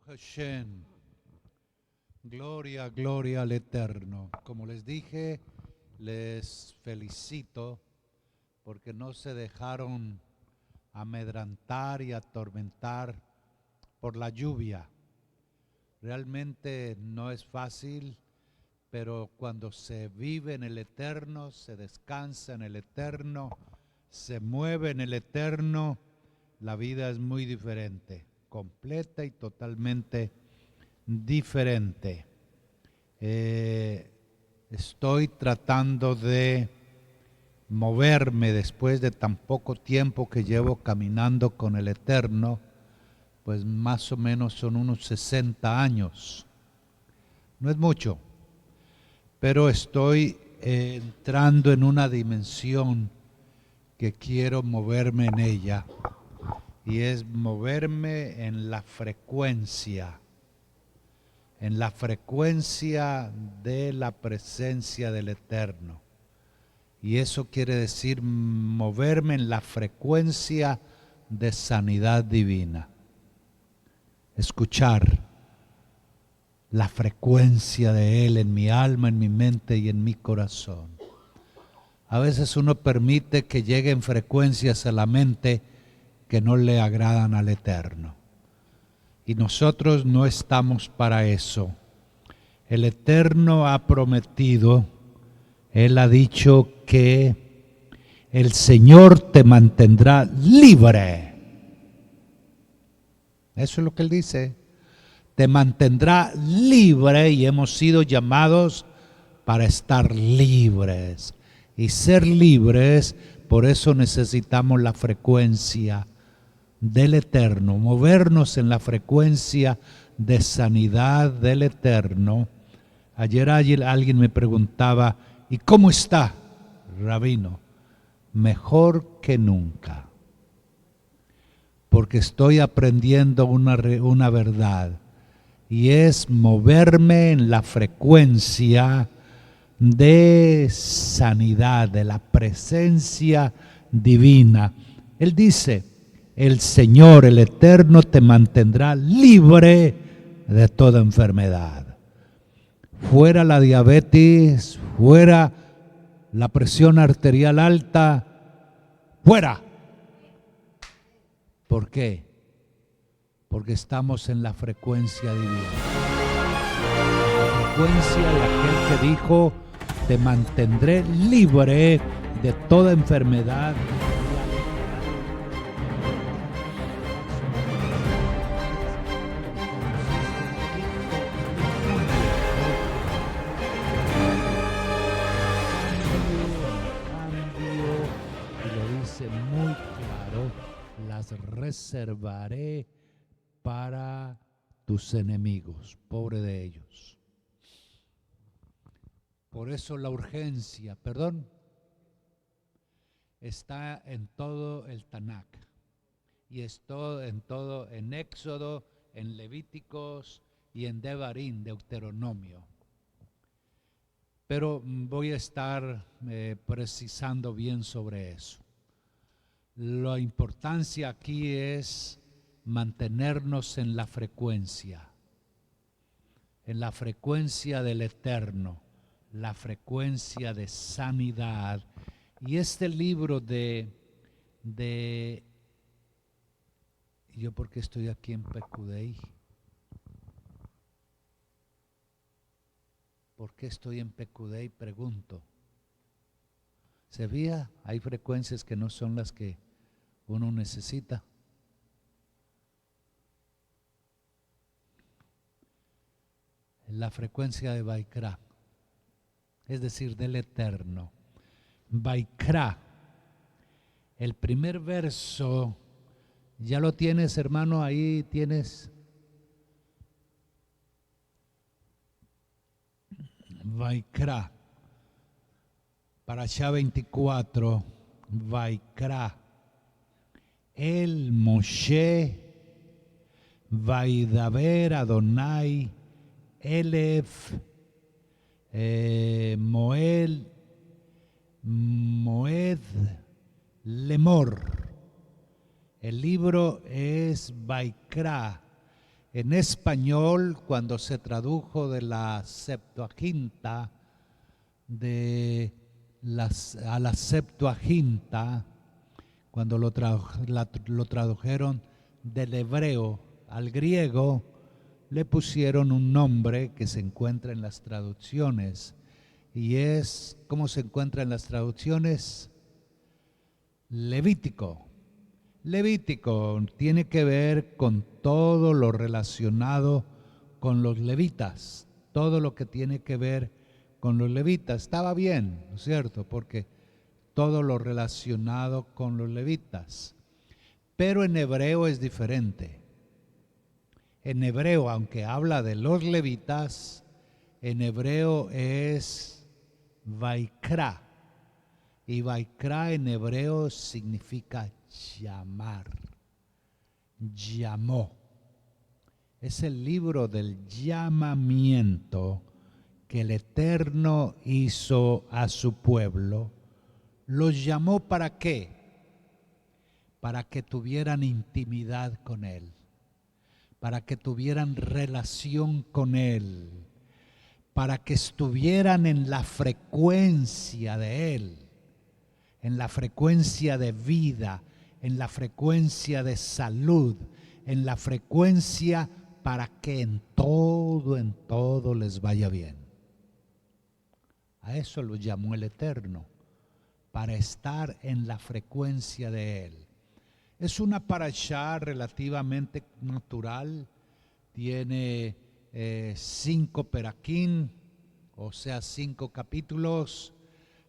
Hashem. Gloria, gloria al Eterno. Como les dije, les felicito porque no se dejaron amedrantar y atormentar por la lluvia. Realmente no es fácil, pero cuando se vive en el Eterno, se descansa en el Eterno, se mueve en el Eterno, la vida es muy diferente, completa y totalmente diferente. Estoy tratando de moverme después de tan poco tiempo que llevo caminando con el Eterno, pues más o menos son unos 60 años. No es mucho, pero estoy entrando en una dimensión que quiero moverme en ella, y es moverme en la frecuencia de la presencia del Eterno. Y eso quiere decir moverme en la frecuencia de sanidad divina. Escuchar la frecuencia de Él en mi alma, en mi mente y en mi corazón. A veces uno permite que lleguen frecuencias a la mente que no le agradan al Eterno. Y nosotros no estamos para eso. El Eterno ha prometido, Él ha dicho que el Señor te mantendrá libre. Eso es lo que Él dice. Te mantendrá libre, y hemos sido llamados para estar libres. Y ser libres, por eso necesitamos la frecuencia del Eterno, movernos en la frecuencia de sanidad del Eterno. Ayer alguien me preguntaba, ¿y cómo está, Rabino? Mejor que nunca, porque estoy aprendiendo una verdad, y es moverme en la frecuencia de sanidad, de la presencia divina. Él dice, el Señor, el Eterno, te mantendrá libre de toda enfermedad. Fuera la diabetes, fuera la presión arterial alta, fuera. ¿Por qué? Porque estamos en la frecuencia divina. La frecuencia de aquel que dijo, te mantendré libre de toda enfermedad. Y lo dice muy claro, las reservaré para tus enemigos, pobre de ellos. Por eso la urgencia, está en todo el Tanakh, y está en Éxodo, en Levíticos y en Devarim, Deuteronomio. Pero voy a estar precisando bien sobre eso. La importancia aquí es mantenernos en la frecuencia del Eterno, la frecuencia de sanidad. Y este libro ¿yo por qué estoy aquí en Pecudey? ¿Por qué estoy en Pecudey? Pregunto. ¿Se fija? Hay frecuencias que no son las que uno necesita. La frecuencia de Vaikra, es decir, del Eterno. Vaikra, el primer verso, ¿ya lo tienes, hermano? Ahí tienes. Vaikra, Parashá 24, Vaikra, el Moshe, Vaidaber Adonai, Elef, Moed, Lemor. El libro es Vaikra. En español, cuando se tradujo de la Septuaginta a la Septuaginta, cuando lo tradujeron del hebreo al griego, le pusieron un nombre que se encuentra en las traducciones. Y es, ¿cómo se encuentra en las traducciones? Levítico. Levítico tiene que ver con todo lo relacionado con los levitas, todo lo que tiene que ver con los levitas. Estaba bien, ¿no es cierto? Porque todo lo relacionado con los levitas. Pero en hebreo es diferente. En hebreo, aunque habla de los levitas, en hebreo es Vaikra. Y Vaikra en hebreo significa llamar. Llamó. Es el libro del llamamiento que el Eterno hizo a su pueblo. ¿Los llamó para qué? Para que tuvieran intimidad con Él, para que tuvieran relación con Él, para que estuvieran en la frecuencia de Él, en la frecuencia de vida, en la frecuencia de salud, en la frecuencia para que en todo les vaya bien. A eso lo llamó el Eterno, para estar en la frecuencia de Él. Es una parashá relativamente natural, tiene 5 peraquín, o sea 5 capítulos,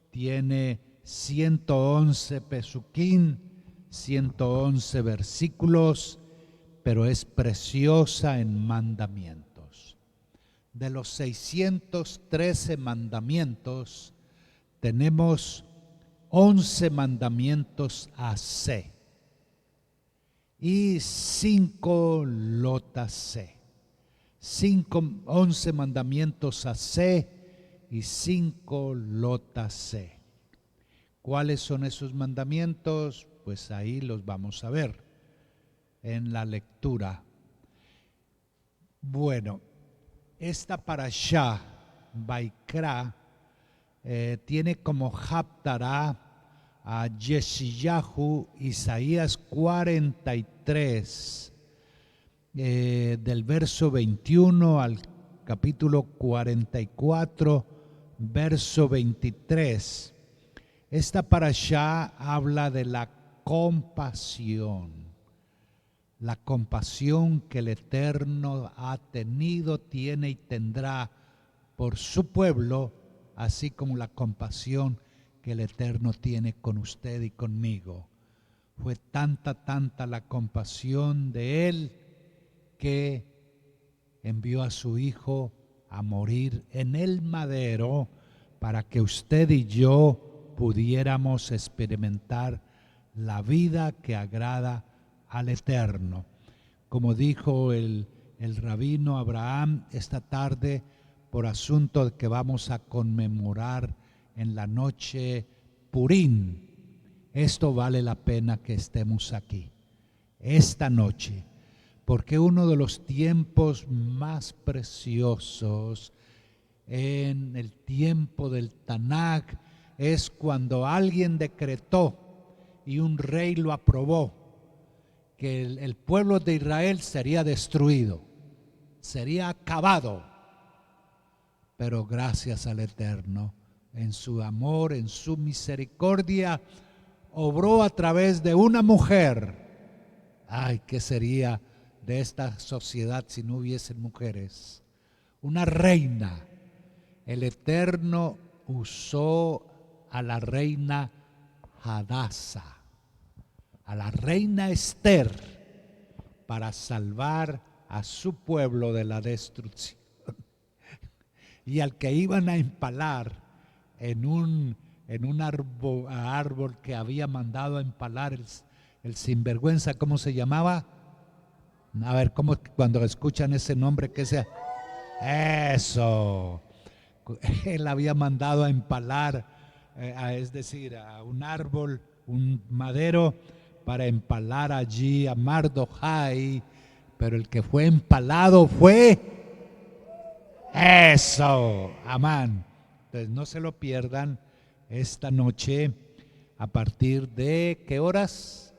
tiene 111 pesuquín, 111 versículos, pero es preciosa en mandamientos. De los 613 mandamientos, tenemos 11 mandamientos AC y 5 lotas C. 11 mandamientos AC y 5 lotas C. ¿Cuáles son esos mandamientos? Pues ahí los vamos a ver en la lectura. Bueno, esta parashá, Vaikra, tiene como haftará a Yeshayahu, Isaías 43, del verso 21 al capítulo 44, verso 23. Esta parashá habla de la compasión que el Eterno ha tenido, tiene y tendrá por su pueblo, así como la compasión que el Eterno tiene con usted y conmigo. Fue tanta la compasión de Él que envió a su Hijo a morir en el madero para que usted y yo pudiéramos experimentar la vida que agrada al Eterno. Como dijo el rabino Abraham esta tarde, por asunto de que vamos a conmemorar en la noche Purim, esto vale la pena que estemos aquí esta noche, porque uno de los tiempos más preciosos en el tiempo del Tanaj es cuando alguien decretó y un rey lo aprobó que el pueblo de Israel sería destruido, sería acabado. Pero gracias al Eterno, en su amor, en su misericordia, obró a través de una mujer. Ay, ¿qué sería de esta sociedad si no hubiesen mujeres? Una reina. El Eterno usó a la reina Hadasa, a la reina Esther, para salvar a su pueblo de la destrucción. Y al que iban a empalar en un árbol que había mandado a empalar el sinvergüenza, ¿cómo se llamaba? A ver, ¿cómo cuando escuchan ese nombre que sea? Eso. Él había mandado a empalar, es decir, a un árbol, un madero, para empalar allí a Mardochai, pero el que fue empalado fue eso, amén. Entonces no se lo pierdan esta noche. ¿A partir de qué horas?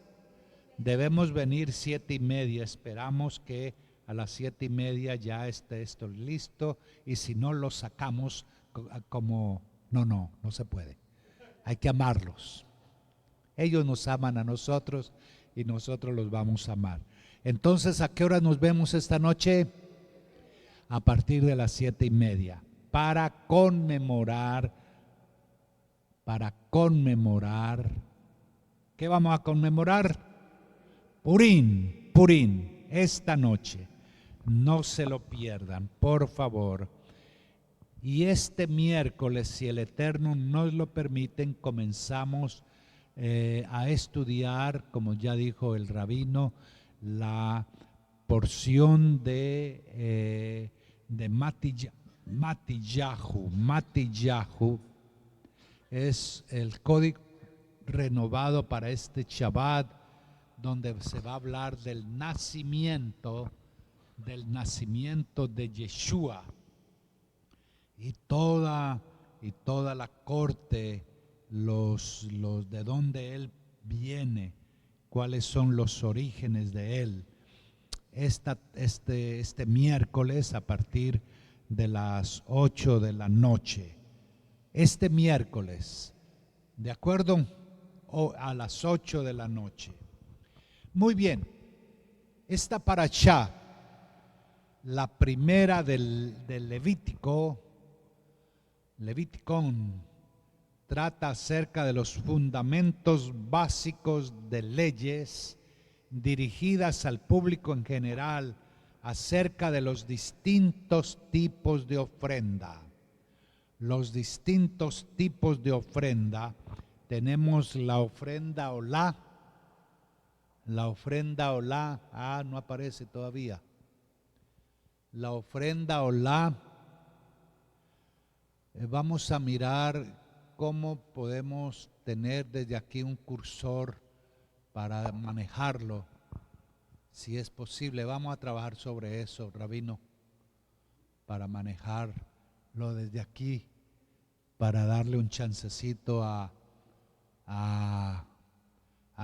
Debemos venir 7:30. Esperamos que a las 7:30 ya esté esto listo, y si no lo sacamos como no se puede. Hay que amarlos. Ellos nos aman a nosotros y nosotros los vamos a amar. Entonces, ¿a qué hora nos vemos esta noche? A partir de las 7:30 para conmemorar. ¿Qué vamos a conmemorar? Purín, esta noche. No se lo pierdan, por favor. Y este miércoles, si el Eterno nos lo permite, comenzamos a estudiar, como ya dijo el rabino, la porción de Matillahu. Es el código renovado para este Shabbat, donde se va a hablar del nacimiento de Yeshua, y toda la corte, los de dónde él viene, cuáles son los orígenes de él. Este miércoles a partir de las 8 de la noche. Este miércoles, ¿de acuerdo? O a las 8 de la noche. Muy bien. Esta parashá, la primera del Levítico, Leviticón, trata acerca de los fundamentos básicos de leyes dirigidas al público en general acerca de los distintos tipos de ofrenda. Los distintos tipos de ofrenda. Tenemos la ofrenda olá. La ofrenda olá, no aparece todavía. La ofrenda olá. Vamos a mirar cómo podemos tener desde aquí un cursor para manejarlo, si es posible. Vamos a trabajar sobre eso, rabino, para manejarlo desde aquí, para darle un chancecito a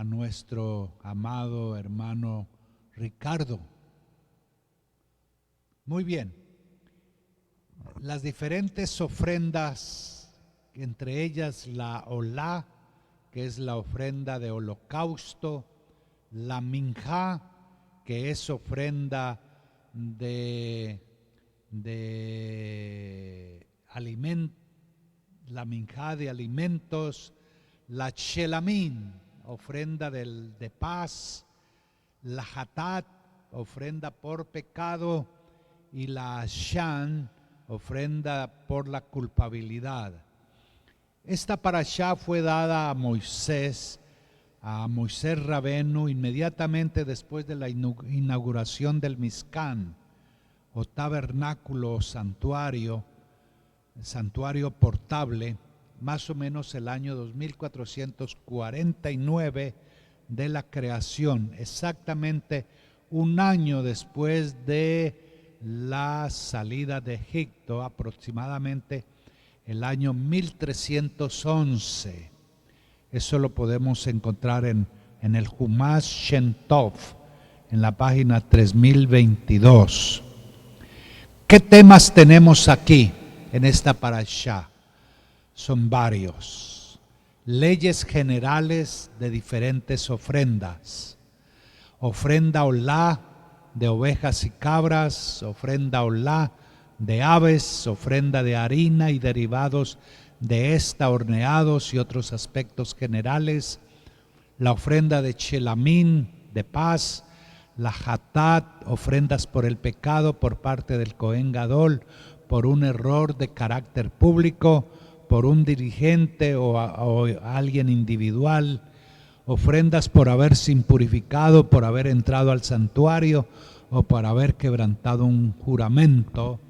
nuestro amado hermano Ricardo. Muy bien. Las diferentes ofrendas, entre ellas la olá, que es la ofrenda de holocausto, la minjá, que es ofrenda de alimentos, la minjá de alimentos, la shelamín, ofrenda de paz, la hatat, ofrenda por pecado, y la shan, ofrenda por la culpabilidad. Esta parashá fue dada a Moisés Rabenu, inmediatamente después de la inauguración del Mishkan, o tabernáculo o santuario portable, más o menos el año 2449 de la creación, exactamente un año después de la salida de Egipto, aproximadamente el año 1311. Eso lo podemos encontrar en el Humash Shem Tov, en la página 3022. ¿Qué temas tenemos aquí en esta parashá? Son varios. Leyes generales de diferentes ofrendas. Ofrenda olá de ovejas y cabras, ofrenda olá de aves, ofrenda de harina y derivados de esta, horneados y otros aspectos generales, la ofrenda de shelamín, de paz, la hatat, ofrendas por el pecado por parte del Cohen Gadol, por un error de carácter público, por un dirigente o alguien individual, ofrendas por haberse impurificado, por haber entrado al santuario o por haber quebrantado un juramento.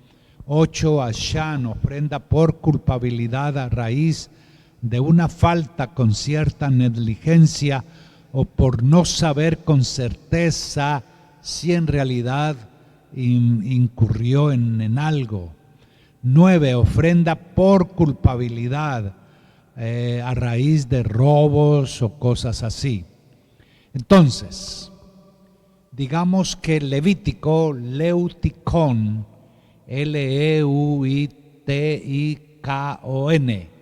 8, Ashan, ofrenda por culpabilidad a raíz de una falta con cierta negligencia o por no saber con certeza si en realidad incurrió en algo. 9, ofrenda por culpabilidad a raíz de robos o cosas así. Entonces, digamos que Levítico, leutikon, Leutikon,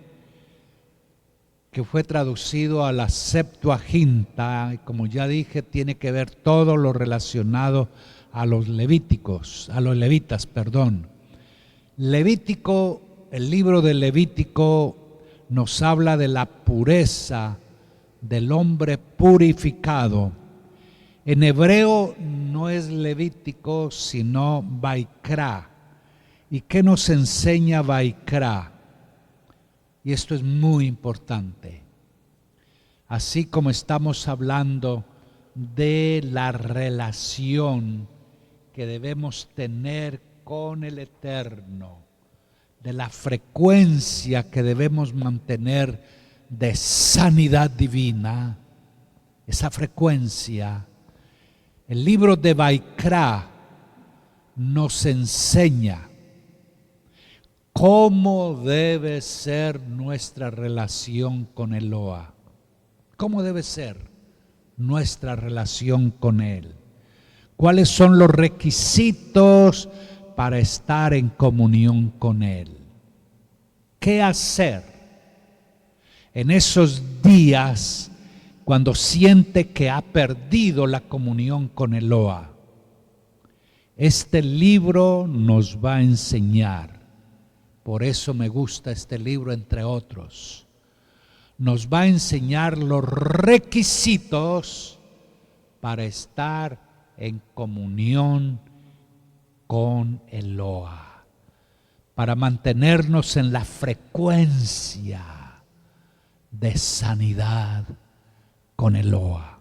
que fue traducido a la Septuaginta, y como ya dije, tiene que ver todo lo relacionado a los levíticos, a los levitas, perdón. Levítico, el libro de Levítico nos habla de la pureza del hombre purificado. En hebreo no es Levítico, sino Vaikra. ¿Y qué nos enseña Vaikra? Y esto es muy importante. Así como estamos hablando de la relación que debemos tener con el Eterno, de la frecuencia que debemos mantener de sanidad divina, esa frecuencia, el libro de Vaikra nos enseña cómo debe ser nuestra relación con Eloa. ¿Cómo debe ser nuestra relación con Él? ¿Cuáles son los requisitos para estar en comunión con Él? ¿Qué hacer en esos días cuando siente que ha perdido la comunión con Eloa? Este libro nos va a enseñar. Por eso me gusta este libro, entre otros. Nos va a enseñar los requisitos para estar en comunión con Eloa, para mantenernos en la frecuencia de sanidad con Eloa.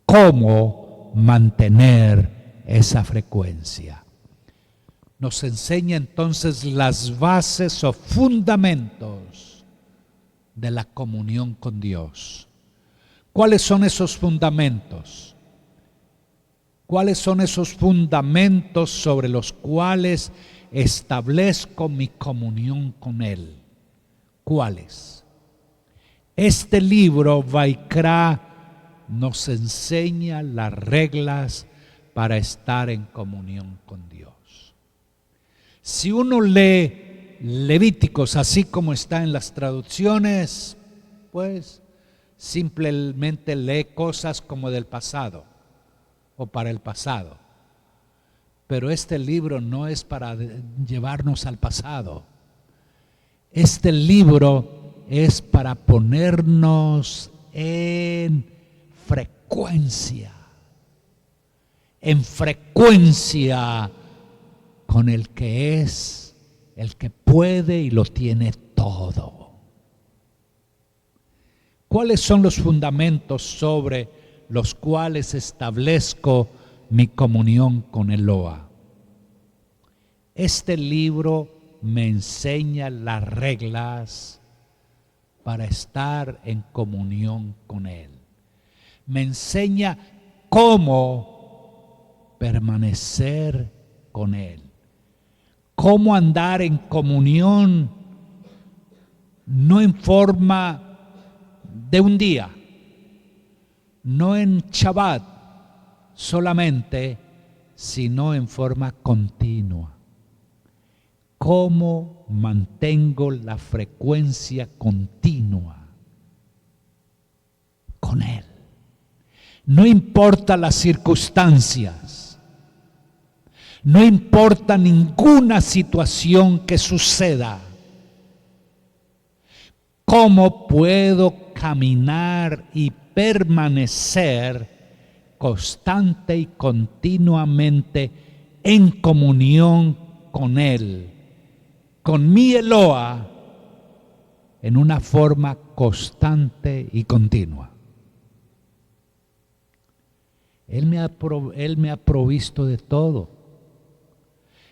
¿Cómo mantener esa frecuencia? Nos enseña entonces las bases o fundamentos de la comunión con Dios. ¿Cuáles son esos fundamentos? ¿Cuáles son esos fundamentos sobre los cuales establezco mi comunión con Él? ¿Cuáles? Este libro, Vaikra, nos enseña las reglas para estar en comunión con Dios. Si uno lee Levíticos así como está en las traducciones, pues simplemente lee cosas como del pasado o para el pasado. Pero este libro no es para llevarnos al pasado. Este libro es para ponernos en frecuencia con el que es, el que puede y lo tiene todo. ¿Cuáles son los fundamentos sobre los cuales establezco mi comunión con Eloa? Este libro me enseña las reglas para estar en comunión con Él. Me enseña cómo permanecer con Él. Cómo andar en comunión, no en forma de un día, no en Shabbat solamente, sino en forma continua. ¿Cómo mantengo la frecuencia continua con Él? No importa las circunstancias. No importa ninguna situación que suceda. ¿Cómo puedo caminar y permanecer constante y continuamente en comunión con Él, con mi Eloa, en una forma constante y continua? Él me ha provisto de todo.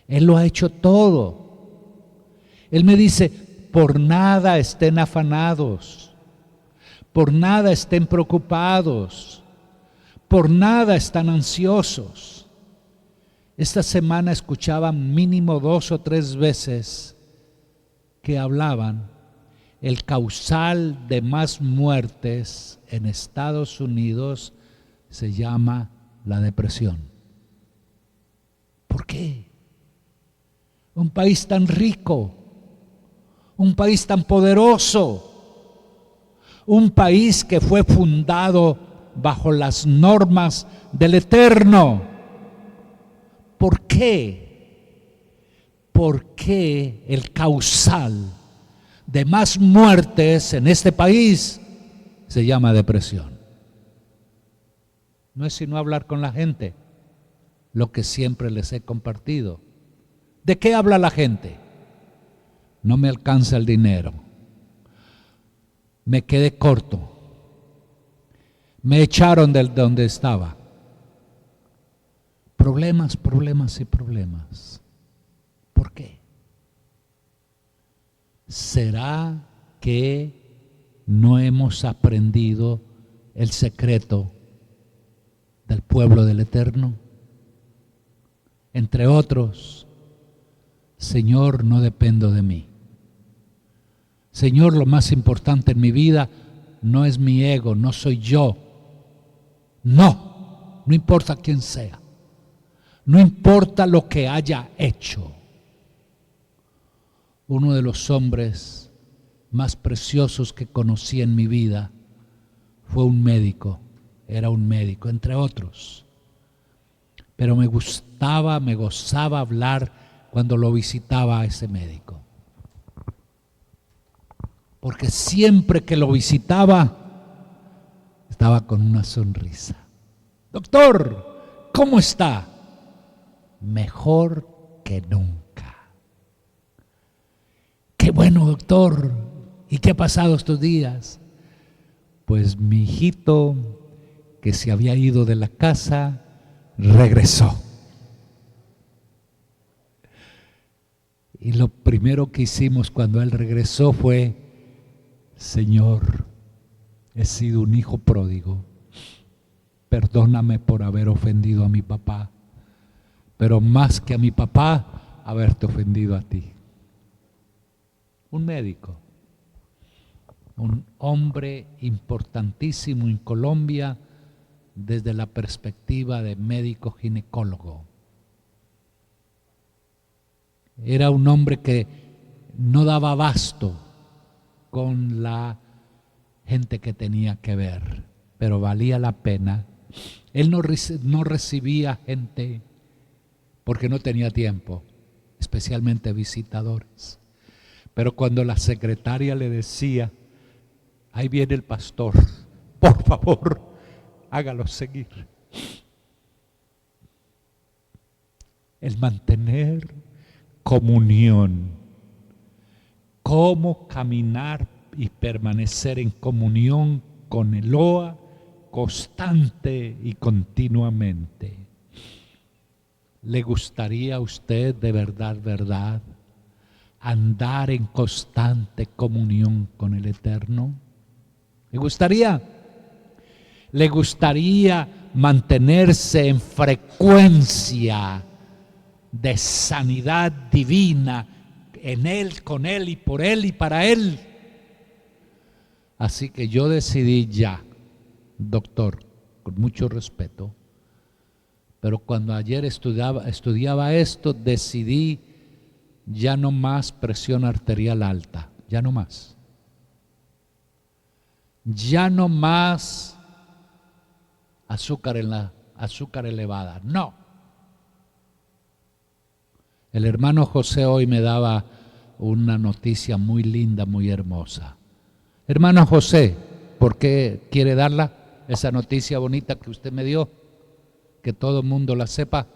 Él lo ha hecho todo. Él me dice, por nada estén afanados, por nada estén preocupados, Por nada están ansiosos. Esta semana escuchaba mínimo 2 o 3 veces que hablaban el causal de más muertes en Estados Unidos se llama la depresión. ¿Por qué? Un país tan rico, un país tan poderoso, un país que fue fundado bajo las normas del Eterno. ¿Por qué? ¿Por qué el causal de más muertes en este país se llama depresión? No es sino hablar con la gente, lo que siempre les he compartido. ¿De qué habla la gente? No me alcanza el dinero, me quedé corto, me echaron de donde estaba. Problemas, problemas y problemas. ¿Por qué? ¿Será que no hemos aprendido el secreto del pueblo del Eterno? Entre otros, Señor, no dependo de mí. Señor, lo más importante en mi vida no es mi ego, no soy yo. No importa quién sea. No importa lo que haya hecho. Uno de los hombres más preciosos que conocí en mi vida fue un médico. Era un médico, entre otros. Pero me gozaba hablar cuando lo visitaba a ese médico. Porque siempre que lo visitaba, estaba con una sonrisa. Doctor, ¿cómo está? Mejor que nunca. Qué bueno, doctor. ¿Y qué ha pasado estos días? Pues mi hijito, que se había ido de la casa, regresó. Y lo primero que hicimos cuando él regresó fue: Señor, he sido un hijo pródigo. Perdóname por haber ofendido a mi papá, pero más que a mi papá, haberte ofendido a ti. Un médico, un hombre importantísimo en Colombia desde la perspectiva de médico ginecólogo. Era un hombre que no daba abasto con la gente que tenía que ver, pero valía la pena. Él no recibía gente porque no tenía tiempo, especialmente visitadores. Pero cuando la secretaria le decía: ahí viene el pastor, por favor, hágalo seguir. El mantener comunión, cómo caminar y permanecer en comunión con Eloa constante y continuamente. ¿Le gustaría a usted de verdad andar en constante comunión con el Eterno? ¿Le gustaría? ¿Le gustaría mantenerse en frecuencia de sanidad divina en Él, con Él y por Él y para Él? Así que yo decidí ya, doctor, con mucho respeto, pero cuando ayer estudiaba esto, decidí ya no más presión arterial alta, ya no más. Ya no más azúcar elevada, no. El hermano José hoy me daba una noticia muy linda, muy hermosa. Hermano José, ¿por qué quiere darla? Esa noticia bonita que usted me dio, que todo el mundo la sepa.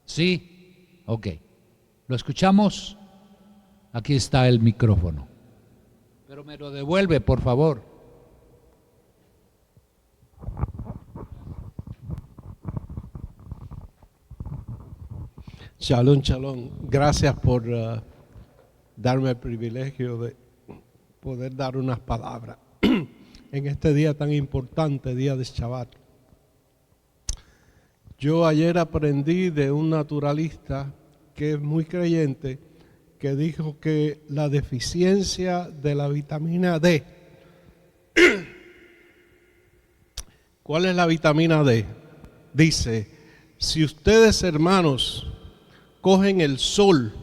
¿Sí? Ok. ¿Lo escuchamos? Aquí está el micrófono. Pero me lo devuelve, por favor. Shalom, shalom. Gracias por darme el privilegio de poder dar unas palabras en este día tan importante, día de Shabbat. Yo ayer aprendí de un naturalista que es muy creyente, que dijo que la deficiencia de la vitamina D. ¿Cuál es la vitamina D? Dice, si ustedes, hermanos, cogen el sol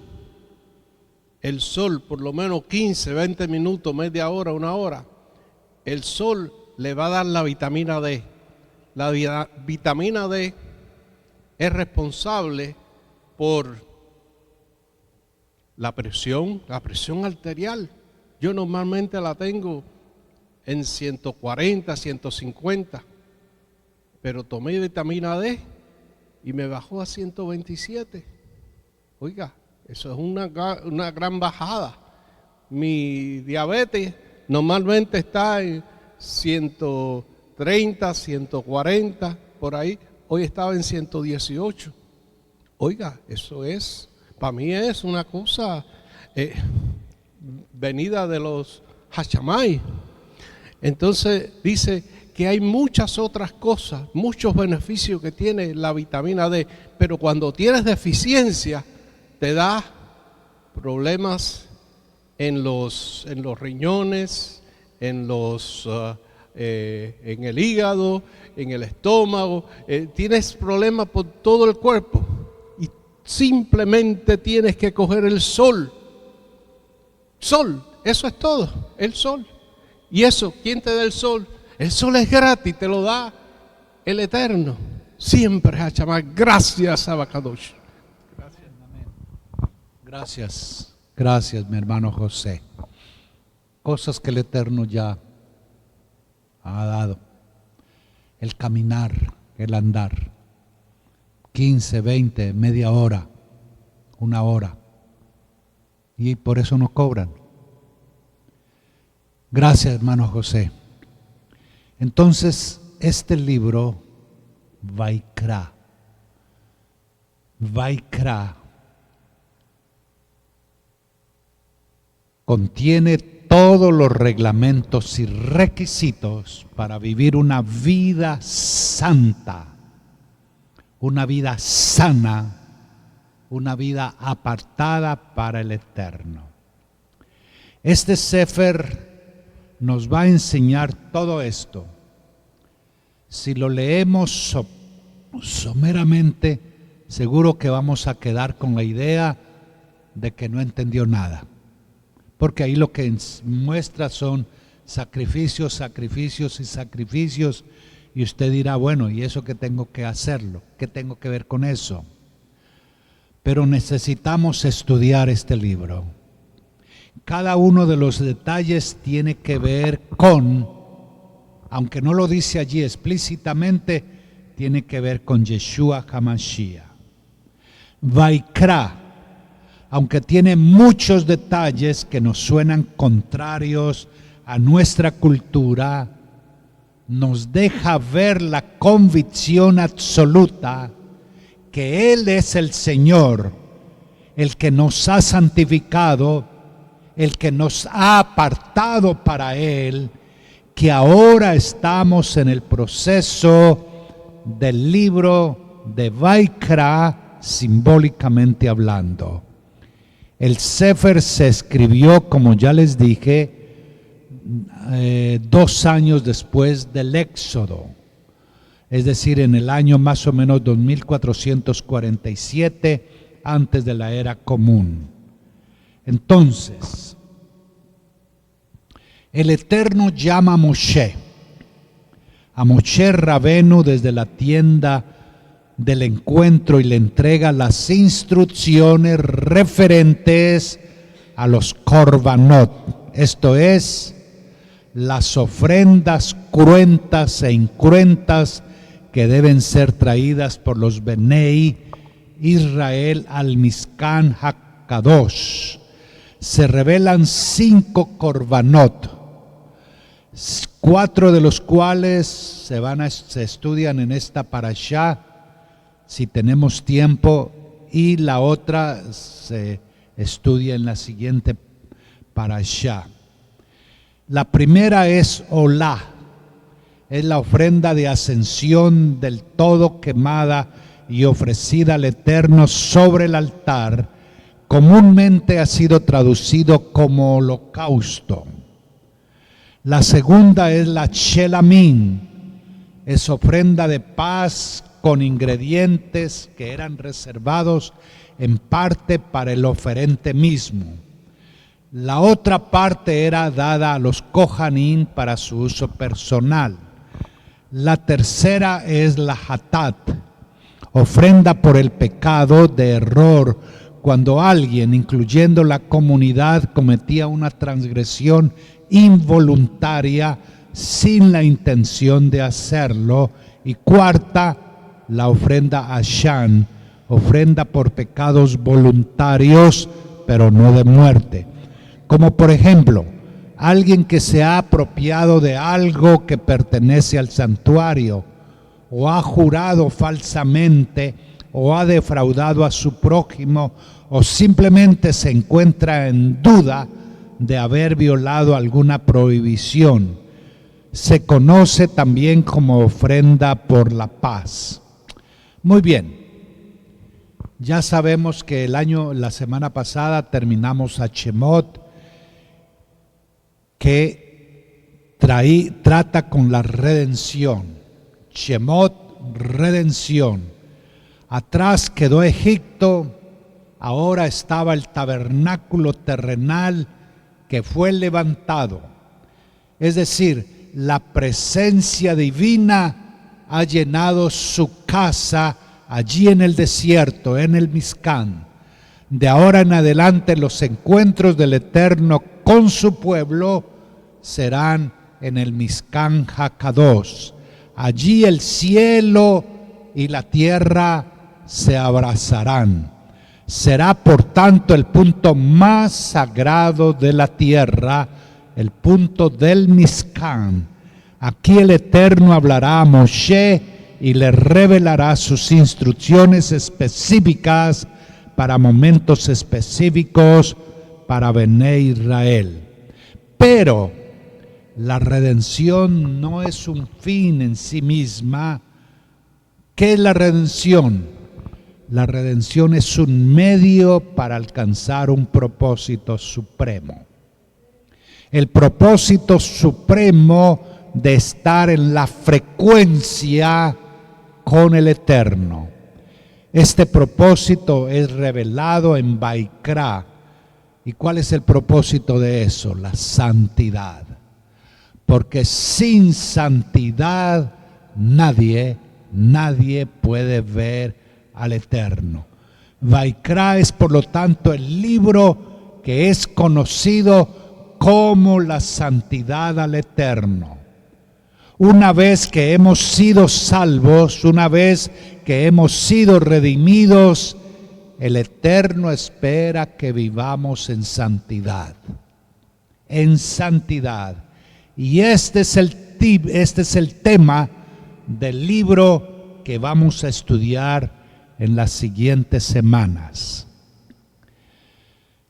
por lo menos 15, 20 minutos, media hora, una hora, el sol le va a dar la vitamina D. La vitamina D es responsable por la presión arterial. Yo normalmente la tengo en 140, 150, pero tomé vitamina D y me bajó a 127. Oiga, eso es una gran bajada. Mi diabetes normalmente está en 130, 140, por ahí. Hoy estaba en 118. Oiga, eso es, para mí es una cosa venida de los Hachamay. Entonces dice que hay muchas otras cosas, muchos beneficios que tiene la vitamina D, pero cuando tienes deficiencia te da problemas en los riñones, en el hígado, en el estómago, tienes problemas por todo el cuerpo y simplemente tienes que coger el sol. Sol, eso es todo, el sol. Y eso, ¿quién te da el sol? El sol es gratis, te lo da el Eterno. Siempre, Hachamay. Gracias, Abacadosh. Gracias, mi hermano José. Cosas que el Eterno ya ha dado. El caminar, el andar. 15, 20, media hora, una hora. Y por eso nos cobran. Gracias, hermano José. Entonces, este libro, Vaikra, contiene todos los reglamentos y requisitos para vivir una vida santa, una vida sana, una vida apartada para el Eterno. Este Sefer nos va a enseñar todo esto. Si lo leemos someramente, seguro que vamos a quedar con la idea de que no entendió nada. Porque ahí lo que muestra son sacrificios, sacrificios y sacrificios. Y usted dirá, bueno, ¿y eso qué tengo que hacerlo? ¿Qué tengo que ver con eso? Pero necesitamos estudiar este libro. Cada uno de los detalles tiene que ver con, aunque no lo dice allí explícitamente, tiene que ver con Yeshua HaMashiach. Vaikra, aunque tiene muchos detalles que nos suenan contrarios a nuestra cultura, nos deja ver la convicción absoluta que Él es el Señor, el que nos ha santificado, el que nos ha apartado para Él, que ahora estamos en el proceso del libro de Vaikra, simbólicamente hablando. El Sefer se escribió, como ya les dije, 2 años después del Éxodo, es decir, en el año más o menos 2447 antes de la era común. Entonces, el Eterno llama a Moshe Rabenu desde la tienda del encuentro y le entrega las instrucciones referentes a los korbanot, esto es, las ofrendas cruentas e incruentas que deben ser traídas por los Benei Israel al Mishkan HaKadosh. Se revelan 5 korbanot, 4 de los cuales se estudian en esta parashá, si tenemos tiempo, y la otra se estudia en la siguiente parashá. La primera es Olá, es la ofrenda de ascensión del todo quemada y ofrecida al Eterno sobre el altar, comúnmente ha sido traducido como holocausto. La segunda es la shelamín, es ofrenda de paz con ingredientes que eran reservados en parte para el oferente mismo. La otra parte era dada a los kohanim para su uso personal. La tercera es la hatat, ofrenda por el pecado de error, cuando alguien, incluyendo la comunidad, cometía una transgresión involuntaria sin la intención de hacerlo. Y cuarta, la ofrenda ashan, ofrenda por pecados voluntarios, pero no de muerte. Como por ejemplo, alguien que se ha apropiado de algo que pertenece al santuario, o ha jurado falsamente, o ha defraudado a su prójimo, o simplemente se encuentra en duda de haber violado alguna prohibición. Se conoce también como ofrenda por la paz. Muy bien. Ya sabemos que la semana pasada terminamos a Shemot, que trata con la redención. Shemot, redención. Atrás quedó Egipto, ahora estaba el tabernáculo terrenal que fue levantado. Es decir, la presencia divina ha llenado su casa allí en el desierto, en el Mizcán. De ahora en adelante los encuentros del Eterno con su pueblo serán en el Mizcán Hakadosh. Allí el cielo y la tierra se abrazarán. Será por tanto el punto más sagrado de la tierra, el punto del Mizcán. Aquí el Eterno hablará a Moshe y le revelará sus instrucciones específicas para momentos específicos para Bené Israel. Pero la redención no es un fin en sí misma. ¿Qué es la redención? La redención es un medio para alcanzar un propósito supremo. El propósito supremo de estar en la frecuencia con el Eterno. Este propósito es revelado en Vaikra. ¿Y cuál es el propósito de eso? La santidad. Porque sin santidad nadie puede ver al Eterno. Vaikra es por lo tanto el libro que es conocido como la santidad al Eterno. Una vez que hemos sido salvos, una vez que hemos sido redimidos, el Eterno espera que vivamos en santidad. En santidad. Y este es el tema del libro que vamos a estudiar en las siguientes semanas.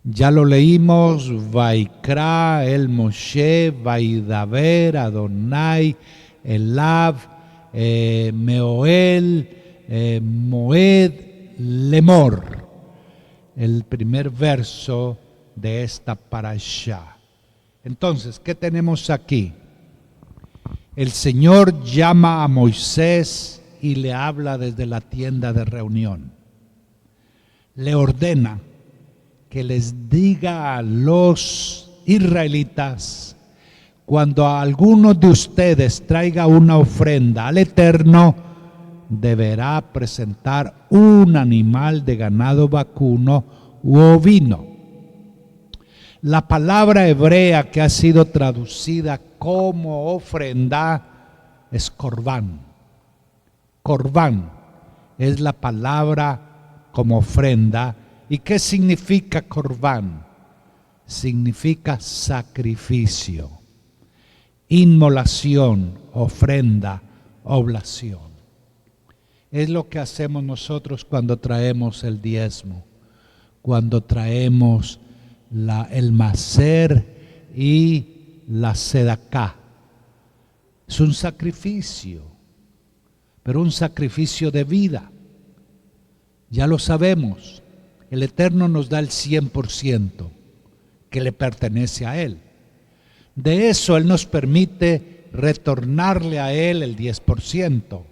Ya lo leímos, Vaikra, el Moshe, Vaidaber, Adonai, Elav, Meoel, Moed, Lemor. El primer verso de esta parashá. Entonces, ¿qué tenemos aquí? El Señor llama a Moisés y le habla desde la tienda de reunión. Le ordena que les diga a los israelitas: cuando a alguno de ustedes traiga una ofrenda al Eterno, deberá presentar un animal de ganado vacuno u ovino. La palabra hebrea que ha sido traducida como ofrenda es corbán. Corbán es la palabra como ofrenda. ¿Y qué significa corbán? Significa sacrificio, inmolación, ofrenda, oblación. Es lo que hacemos nosotros cuando traemos el diezmo, cuando traemos el maser y la sedaká. Es un sacrificio, pero un sacrificio de vida. Ya lo sabemos. El Eterno nos da el 100% que le pertenece a Él. De eso Él nos permite retornarle a Él el 10%.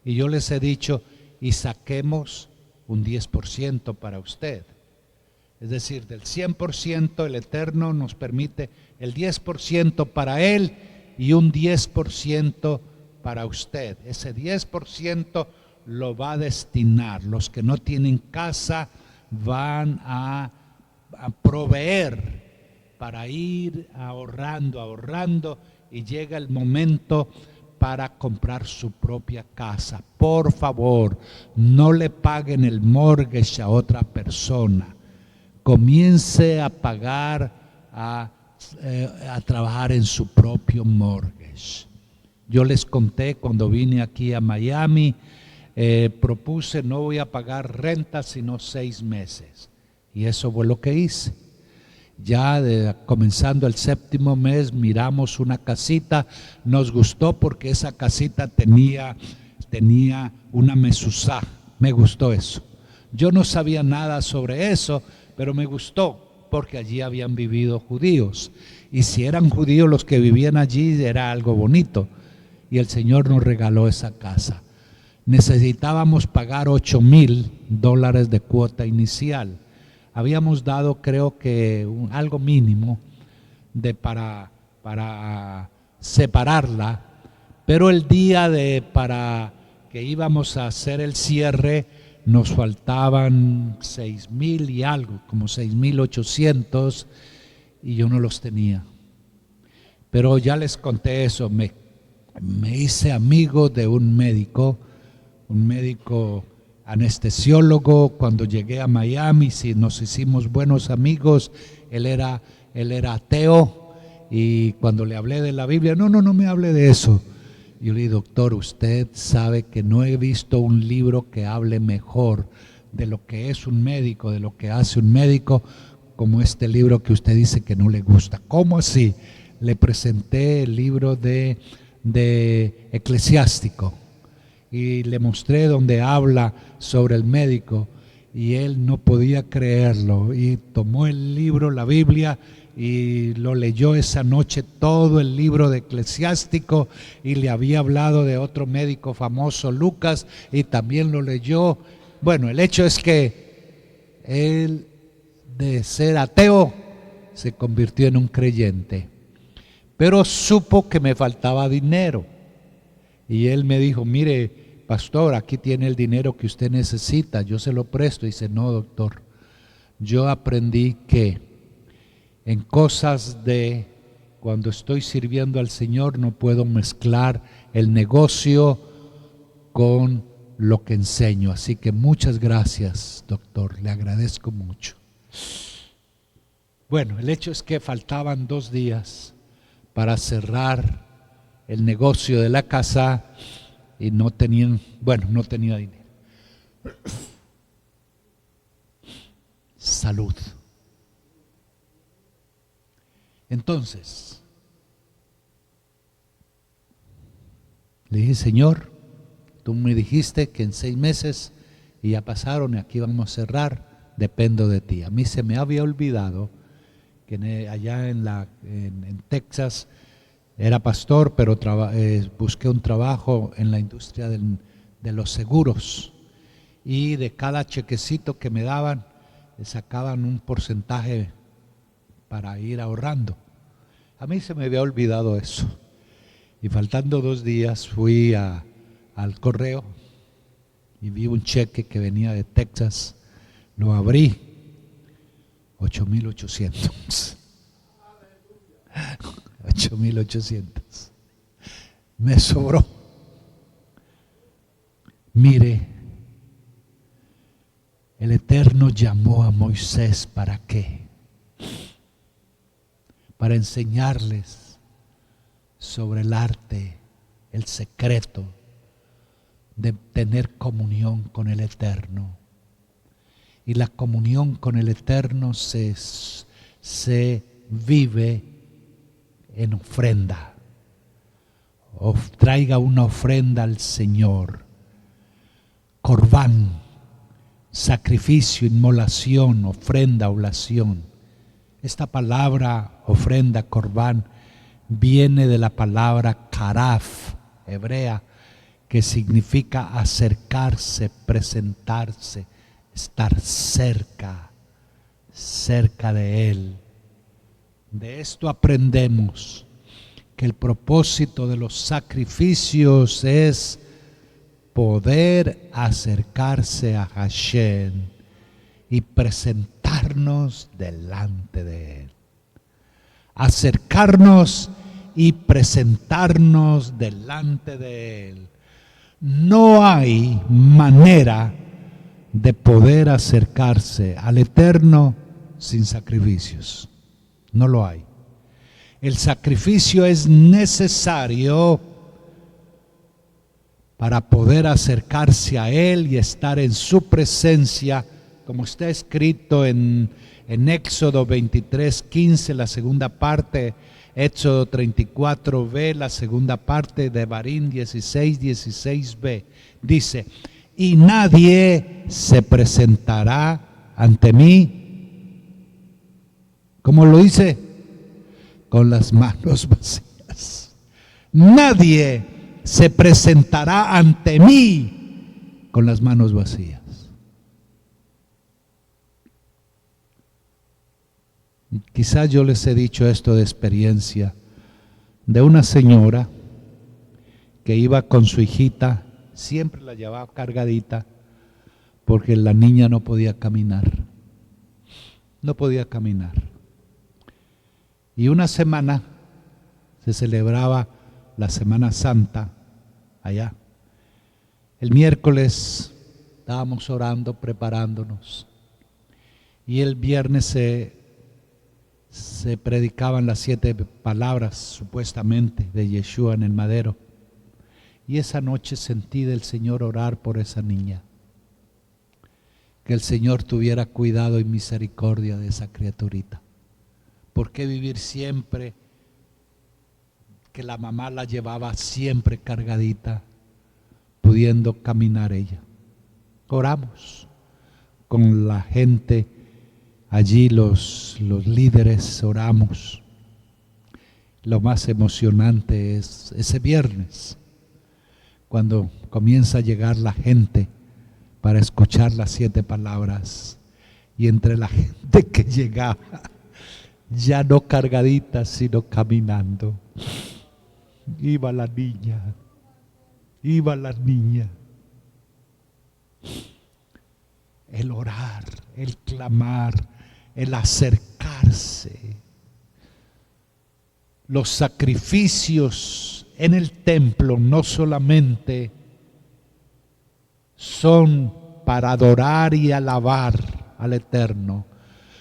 Y yo les he dicho, y saquemos un 10% para usted. Es decir, del 100% el Eterno nos permite el 10% para Él y un 10% para usted. Ese 10% lo va a destinar. Los que no tienen casa van a proveer para ir ahorrando y llega el momento para comprar su propia casa. Por favor, no le paguen el mortgage a otra persona. Comience a pagar, a trabajar en su propio mortgage. Yo les conté cuando vine aquí a Miami, propuse no voy a pagar renta sino 6 meses. Y eso fue lo que hice. Ya comenzando el 7º mes miramos una casita, nos gustó porque esa casita tenía una mezuzá, me gustó eso. Yo no sabía nada sobre eso, pero me gustó porque allí habían vivido judíos. Y si eran judíos los que vivían allí era algo bonito. Y el Señor nos regaló esa casa. Necesitábamos pagar $8,000 de cuota inicial. Habíamos dado creo que algo mínimo para separarla, pero el día para que íbamos a hacer el cierre nos faltaban 6,000 y algo, como 6,800, y yo no los tenía. Pero ya les conté eso, me hice amigo de un médico anestesiólogo. Cuando llegué a Miami, nos hicimos buenos amigos. Él era ateo, y cuando le hablé de la Biblia, no me hable de eso. Yo le dije, doctor, usted sabe que no he visto un libro que hable mejor de lo que es un médico, de lo que hace un médico, como este libro que usted dice que no le gusta. ¿Cómo así? Le presenté el libro de Eclesiástico y le mostré donde habla sobre el médico, y él no podía creerlo, y tomó el libro, la Biblia, y lo leyó esa noche, todo el libro de Eclesiástico, y le había hablado de otro médico famoso, Lucas, y también lo leyó. Bueno, el hecho es que él, de ser ateo, se convirtió en un creyente, pero supo que me faltaba dinero, y él me dijo, mire, pastor, aquí tiene el dinero que usted necesita, yo se lo presto. Y dice, no, doctor, yo aprendí que en cosas de cuando estoy sirviendo al Señor no puedo mezclar el negocio con lo que enseño. Así que muchas gracias, doctor, le agradezco mucho. Bueno, el hecho es que faltaban 2 días para cerrar el negocio de la casa y no tenía dinero. Salud. Entonces, le dije, Señor, tú me dijiste que en 6 meses, y ya pasaron, y aquí vamos a cerrar, dependo de ti. A mí se me había olvidado que allá en Texas era pastor, pero busqué un trabajo en la industria de los seguros, y de cada chequecito que me daban sacaban un porcentaje para ir ahorrando. A mí se me había olvidado eso, y faltando 2 días fui al correo y vi un cheque que venía de Texas. Lo abrí, 8,800. 8,800. Me sobró. Mire, el Eterno llamó a Moisés, ¿para qué? Para enseñarles sobre el arte, el secreto de tener comunión con el Eterno. Y la comunión con el Eterno se vive en ofrenda. Traiga una ofrenda al Señor. Corbán, sacrificio, inmolación, ofrenda, oblación. Esta palabra ofrenda, corbán, viene de la palabra karaf, hebrea, que significa acercarse, presentarse, estar cerca, cerca de Él. De esto aprendemos que el propósito de los sacrificios es poder acercarse a Hashem y presentarnos delante de Él. Acercarnos y presentarnos delante de Él. No hay manera de poder acercarse al Eterno sin sacrificios. No lo hay. El sacrificio es necesario para poder acercarse a Él y estar en su presencia, como está escrito en Éxodo 23:15, la segunda parte, Éxodo 34b, la segunda parte, de Devarim 16:16b. Dice: y nadie se presentará ante mí, ¿cómo lo dice? Con las manos vacías. Nadie se presentará ante mí con las manos vacías. Quizás yo les he dicho esto de experiencia, de una señora que iba con su hijita, siempre la llevaba cargadita, porque la niña no podía caminar. No podía caminar. Y una semana se celebraba la Semana Santa allá. El miércoles estábamos orando, preparándonos. Y el viernes se predicaban las 7 palabras, supuestamente, de Yeshua en el madero. Y esa noche sentí del Señor orar por esa niña. Que el Señor tuviera cuidado y misericordia de esa criaturita. ¿Por qué vivir siempre que la mamá la llevaba siempre cargadita, pudiendo caminar ella? Oramos con la gente allí, los líderes, oramos. Lo más emocionante es ese viernes, cuando comienza a llegar la gente para escuchar las 7 palabras, y entre la gente que llegaba, ya no cargadita, sino caminando, iba la niña, iba la niña. El orar, el clamar, el acercarse. Los sacrificios en el templo no solamente son para adorar y alabar al Eterno,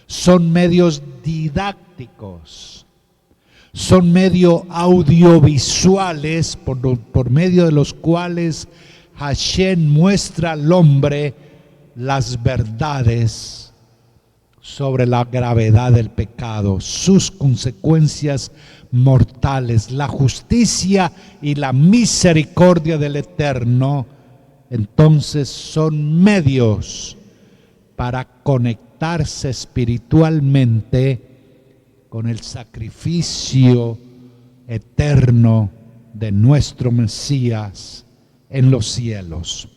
son medios didácticos, son medios audiovisuales por medio de los cuales Hashem muestra al hombre las verdades sobre la gravedad del pecado, sus consecuencias mortales, la justicia y la misericordia del Eterno. Entonces son medios para conectarse espiritualmente con el sacrificio eterno de nuestro Mesías en los cielos.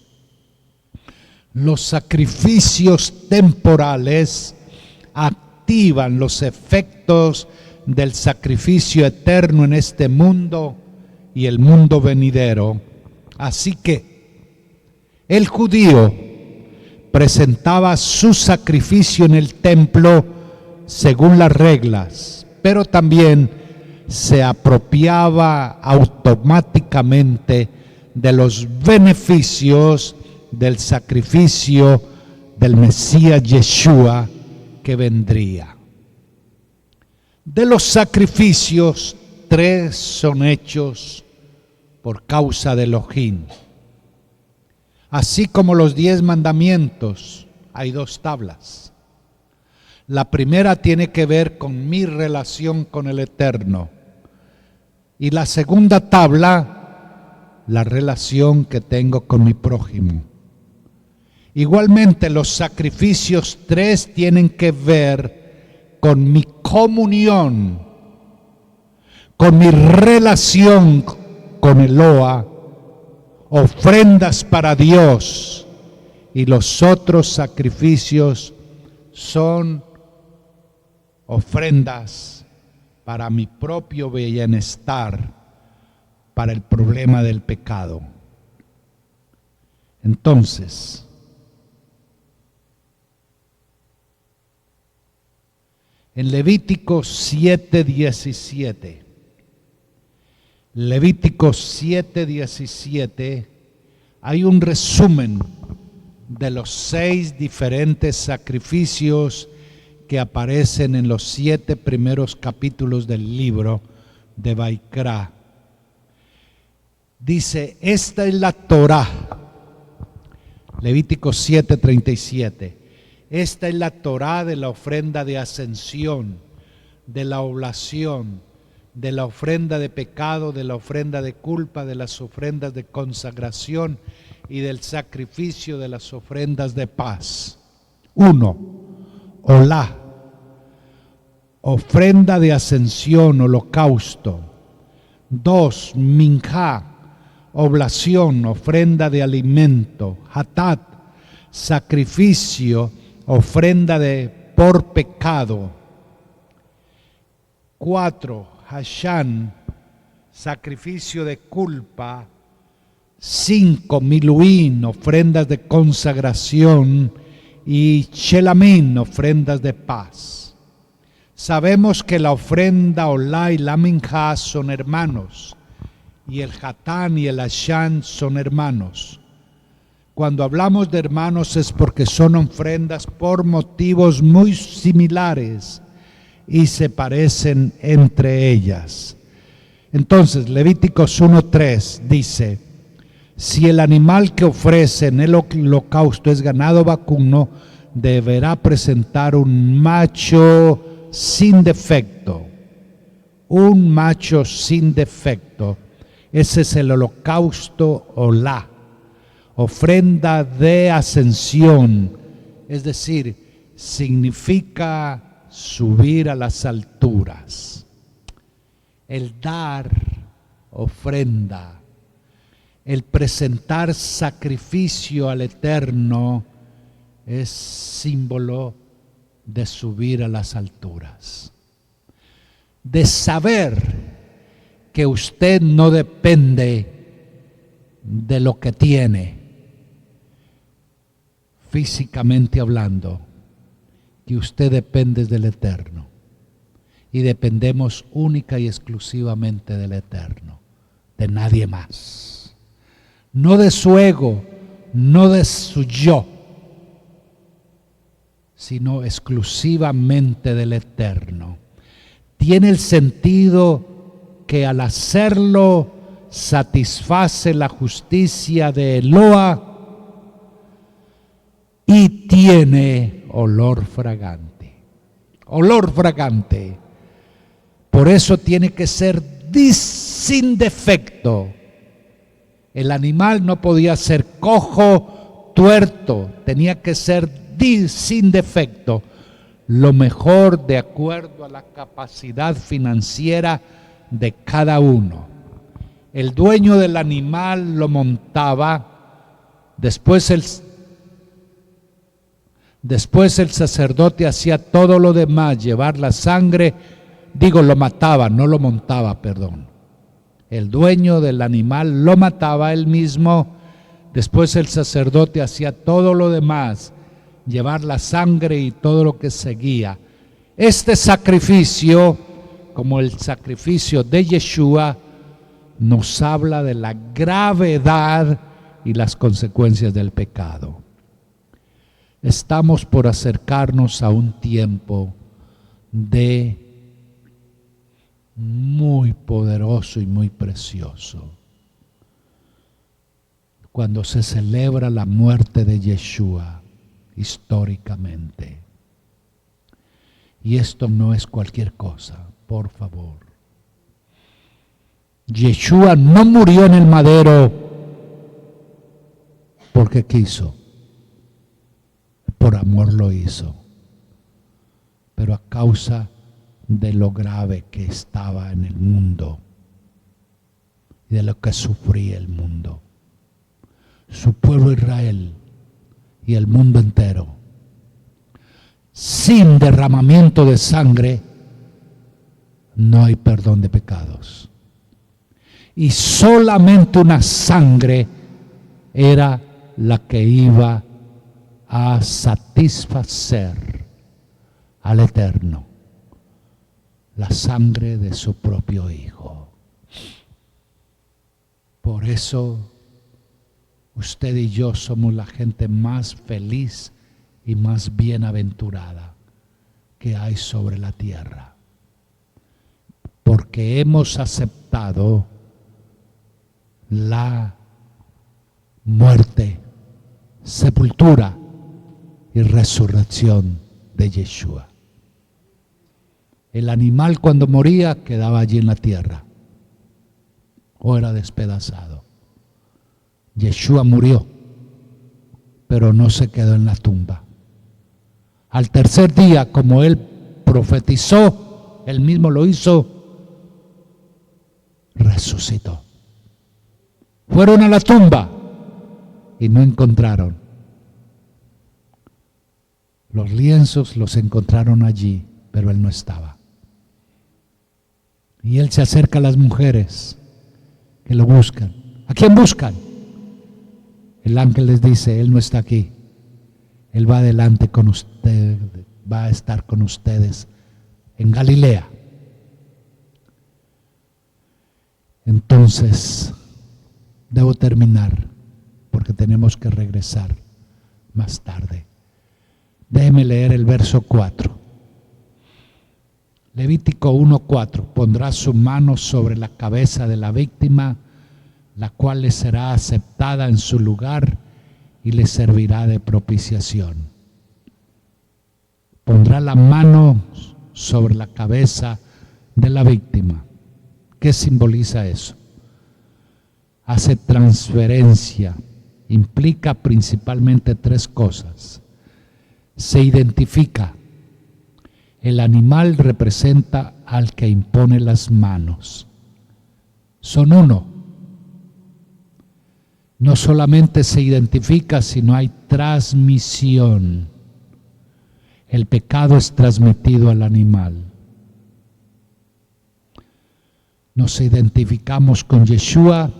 Los sacrificios temporales activan los efectos del sacrificio eterno en este mundo y el mundo venidero. Así que el judío presentaba su sacrificio en el templo según las reglas, pero también se apropiaba automáticamente de los beneficios del sacrificio del Mesías Yeshua que vendría. De los sacrificios, 3 son hechos por causa de Elohim. Así como los 10 mandamientos, hay 2 tablas. La primera tiene que ver con mi relación con el Eterno. Y la segunda tabla, la relación que tengo con mi prójimo. Igualmente los sacrificios 3 tienen que ver con mi comunión, con mi relación con Eloa, ofrendas para Dios, y los otros sacrificios son ofrendas para mi propio bienestar, para el problema del pecado. Entonces, en Levítico 7:17, Levítico 7:17, hay un resumen de los 6 diferentes sacrificios que aparecen en los 7 primeros capítulos del libro de Vaikra. Dice, esta es la Torá, Levítico 7:37. Esta es la Torá de la ofrenda de ascensión, de la oblación, de la ofrenda de pecado, de la ofrenda de culpa, de las ofrendas de consagración y del sacrificio de las ofrendas de paz. 1. Olá, ofrenda de ascensión, holocausto. 2. Minjá, oblación, ofrenda de alimento. Hatat, sacrificio, ofrenda por pecado. 4. Hashan, sacrificio de culpa. 5. Miluín, ofrendas de consagración. Y Shelamín, ofrendas de paz. Sabemos que la ofrenda Olá y la Minjá son hermanos, y el Hatán y el Hashan son hermanos. Cuando hablamos de hermanos es porque son ofrendas por motivos muy similares y se parecen entre ellas. Entonces, Levíticos 1:3 dice, si el animal que ofrece en el holocausto es ganado vacuno, deberá presentar un macho sin defecto. Un macho sin defecto. Ese es el holocausto Olá, ofrenda de ascensión, es decir, significa subir a las alturas. El dar ofrenda, el presentar sacrificio al Eterno es símbolo de subir a las alturas, de saber que usted no depende de lo que tiene, físicamente hablando, que usted depende del Eterno, y dependemos única y exclusivamente del Eterno, de nadie más. No de su ego, no de su yo, sino exclusivamente del Eterno. Tiene el sentido que al hacerlo satisface la justicia de Eloa y tiene olor fragante. Olor fragante. Por eso tiene que ser sin defecto. El animal no podía ser cojo, tuerto, tenía que ser sin defecto. Lo mejor de acuerdo a la capacidad financiera de cada uno. El dueño del animal lo montaba, después el sacerdote hacía todo lo demás, llevar la sangre, lo mataba, no lo montaba, perdón. El dueño del animal lo mataba él mismo, después el sacerdote hacía todo lo demás, llevar la sangre y todo lo que seguía. Este sacrificio, como el sacrificio de Yeshua, nos habla de la gravedad y las consecuencias del pecado. Estamos por acercarnos a un tiempo de muy poderoso y muy precioso, cuando se celebra la muerte de Yeshua históricamente. Y esto no es cualquier cosa, por favor. Yeshua no murió en el madero porque quiso. por amor lo hizo, pero a causa de lo grave que estaba en el mundo y de lo que sufría el mundo. Su pueblo Israel y el mundo entero, sin derramamiento de sangre, no hay perdón de pecados. Y solamente una sangre era la que iba a satisfacer al Eterno, la sangre de su propio Hijo. Por eso usted y yo somos la gente más feliz y más bienaventurada que hay sobre la tierra, porque hemos aceptado la muerte, sepultura y resurrección de Yeshua. El animal cuando moría quedaba allí en la tierra o era despedazado. Yeshua murió, pero no se quedó en la tumba. Al tercer día, como él profetizó, él mismo lo hizo, resucitó. Fueron a la tumba y no encontraron. Los lienzos los encontraron allí, pero él no estaba. Y él se acerca a las mujeres que lo buscan. ¿A quién buscan? El ángel les dice, él no está aquí. Él va adelante con ustedes, va a estar con ustedes en Galilea. Entonces, debo terminar porque tenemos que regresar más tarde. Déjeme leer el verso 4. Levítico 1:4. Pondrá su mano sobre la cabeza de la víctima, la cual le será aceptada en su lugar y le servirá de propiciación. Pondrá la mano sobre la cabeza de la víctima. ¿Qué simboliza eso? Hace transferencia. Implica principalmente tres cosas. Se identifica. El animal representa al que impone las manos. Son uno. No solamente se identifica, sino hay transmisión. El pecado es transmitido al animal. Nos identificamos con Yeshua,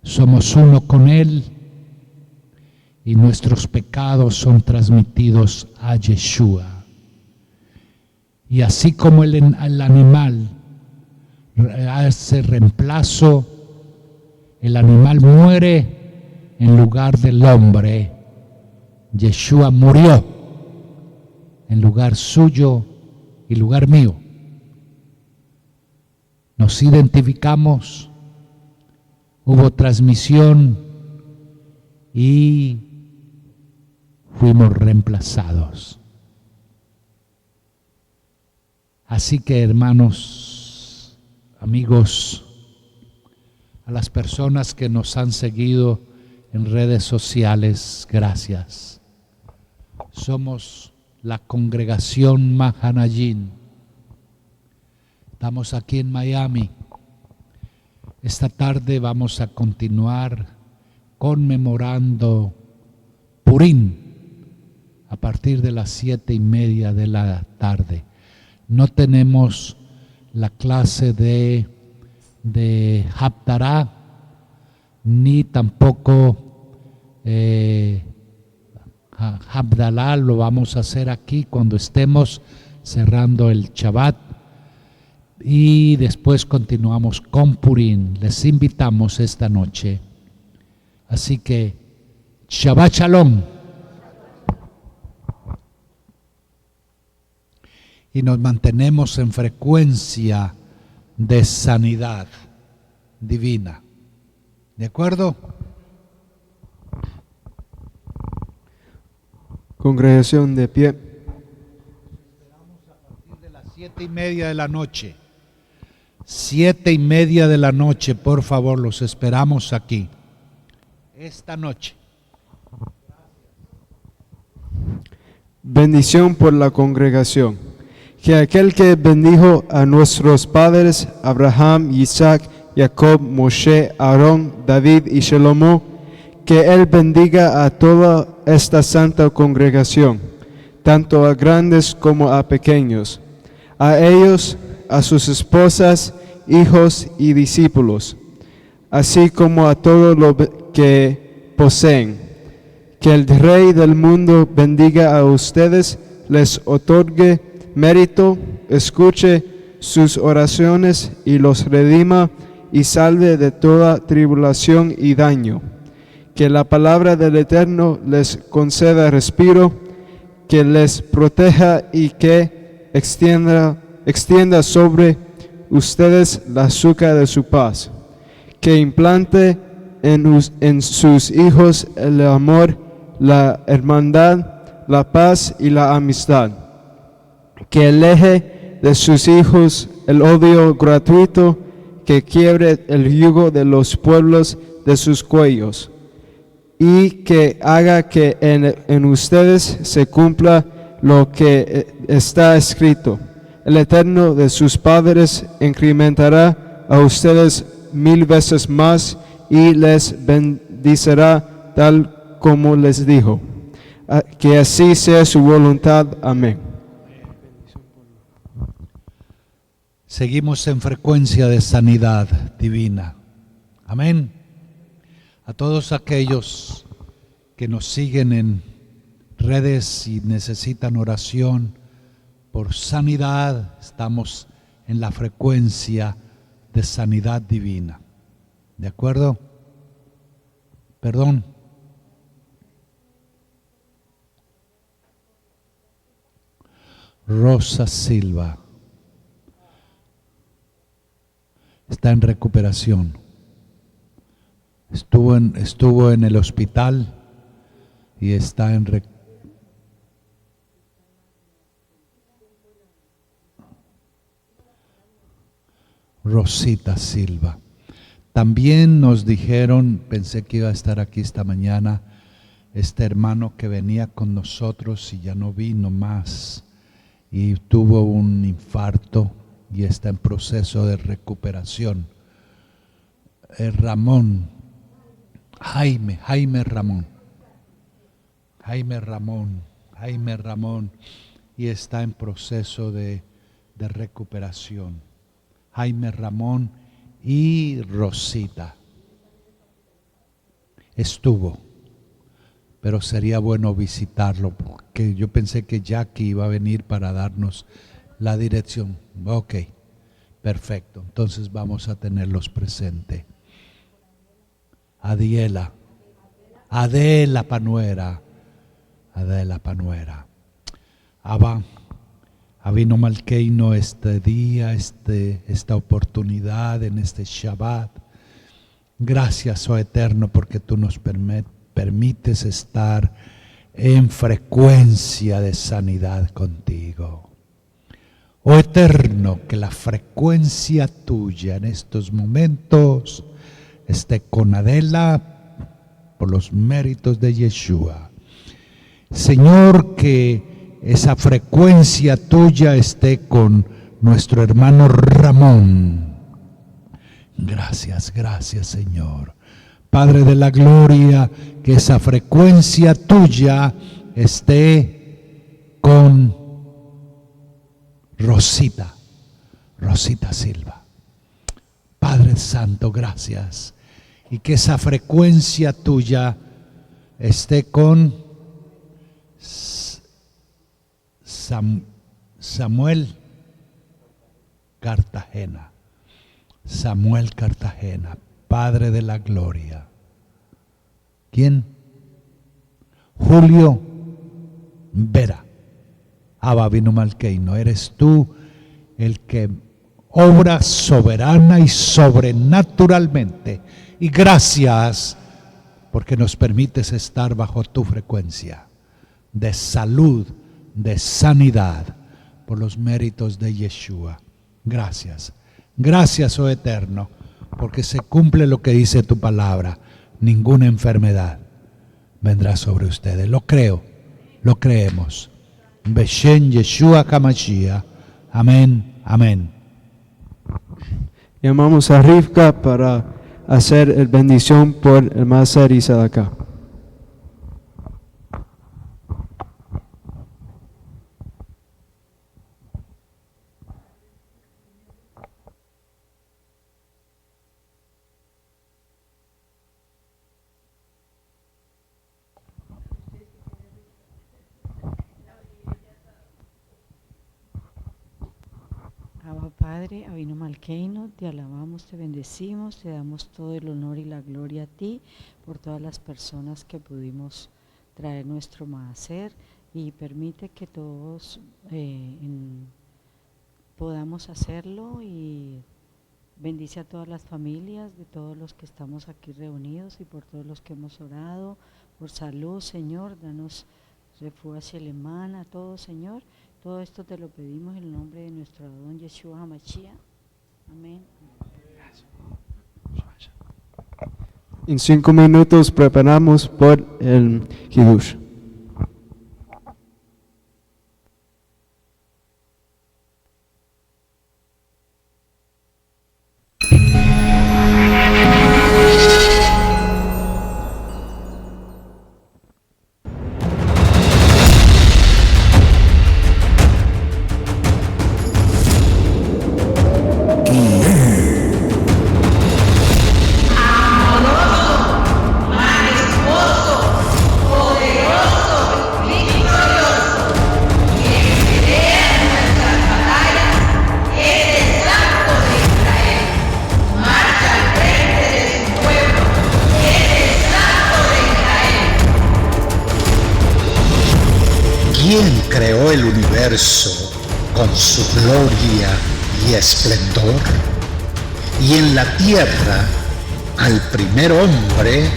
somos uno con Él y nuestros pecados son transmitidos a Yeshua. Y así como el animal hace reemplazo, el animal muere en lugar del hombre, Yeshua murió en lugar suyo y lugar mío. Nos identificamos, hubo transmisión y fuimos reemplazados. Así que, hermanos, amigos, a las personas que nos han seguido en redes sociales, gracias. Somos la congregación Mahanayim. Estamos aquí en Miami. Esta tarde vamos a continuar conmemorando Purim a partir de las 7:30 de la tarde. No tenemos la clase de Haftarah, ni tampoco Havdalah. Lo vamos a hacer aquí cuando estemos cerrando el Shabbat. Y después continuamos con Purim. Les invitamos esta noche. Así que, Shabbat Shalom. Y nos mantenemos en frecuencia de sanidad divina. ¿De acuerdo? Congregación de pie. Esperamos a partir de las 7:30 de la noche. 7:30 de la noche, por favor, los esperamos aquí. Esta noche. bendición por la congregación. Que aquel que bendijo a nuestros padres, Abraham, Isaac, Jacob, Moshe, Aarón, David y Shlomo, que Él bendiga a toda esta santa congregación, tanto a grandes como a pequeños, a ellos, a sus esposas, hijos y discípulos, así como a todo lo que poseen. Que el Rey del mundo bendiga a ustedes, les otorgue mérito, escuche sus oraciones y los redima y salve de toda tribulación y daño. Que la palabra del Eterno les conceda respiro, que les proteja y que extienda sobre ustedes la azúcar de su paz. Que implante en sus hijos el amor, la hermandad, la paz y la amistad. Que aleje de sus hijos el odio gratuito, que quiebre el yugo de los pueblos de sus cuellos, y que haga que en ustedes se cumpla lo que está escrito. El Eterno de sus padres incrementará a ustedes 1000 veces más y les bendecirá tal como les dijo. Que así sea su voluntad. Amén. Seguimos en frecuencia de sanidad divina. Amén. A todos aquellos que nos siguen en redes y necesitan oración por sanidad, estamos en la frecuencia de sanidad divina. ¿De acuerdo? Perdón. Rosa Silva está en recuperación. Estuvo en el hospital y está en recuperación. Rosita Silva. También nos dijeron, pensé que iba a estar aquí esta mañana, este hermano que venía con nosotros y ya no vino más y tuvo un infarto y está en proceso de recuperación. Jaime Ramón, y está en proceso de recuperación. Jaime Ramón y Rosita. Estuvo, pero sería bueno visitarlo, porque yo pensé que Jackie iba a venir para darnos la dirección. Ok, perfecto, entonces vamos a tenerlos presentes. Adela Panuera. Avino Malkeino este día, esta oportunidad en este Shabbat. Gracias, oh Eterno, porque tú nos permites estar en frecuencia de sanidad contigo. Oh Eterno, que la frecuencia tuya en estos momentos esté con Adela por los méritos de Yeshua. Señor, que esa frecuencia tuya esté con nuestro hermano Ramón. Gracias, Señor. Padre de la gloria, que esa frecuencia tuya esté con Rosita Silva. Padre Santo, gracias. Y que esa frecuencia tuya esté con Samuel Cartagena, Padre de la gloria. ¿Quién? Julio Vera. Abba Vino Malkeino, eres tú el que obra soberana y sobrenaturalmente. Y gracias porque nos permites estar bajo tu frecuencia de salud, de sanidad, por los méritos de Yeshua. Gracias, oh Eterno, porque se cumple lo que dice tu palabra. Ninguna enfermedad vendrá sobre ustedes. Lo creo, lo creemos. Beshen Yeshua HaMashiach. Amén, amén. Llamamos a Rivka para hacer el bendición por el Maser y Sadaká. Abba Padre, Avinu Malkeino, te alabamos, te bendecimos, te damos todo el honor y la gloria a ti por todas las personas que pudimos traer nuestro maaser, y permite que todos podamos hacerlo, y bendice a todas las familias de todos los que estamos aquí reunidos y por todos los que hemos orado, por salud, Señor, danos refugio Shelemán a todos, Señor. Todo esto te lo pedimos en el nombre de nuestro Adón Yeshua HaMashiach. Amén. En 5 minutos preparamos por el Kiddush. ¿Quién creó el universo con su gloria y esplendor? Y en la tierra al primer hombre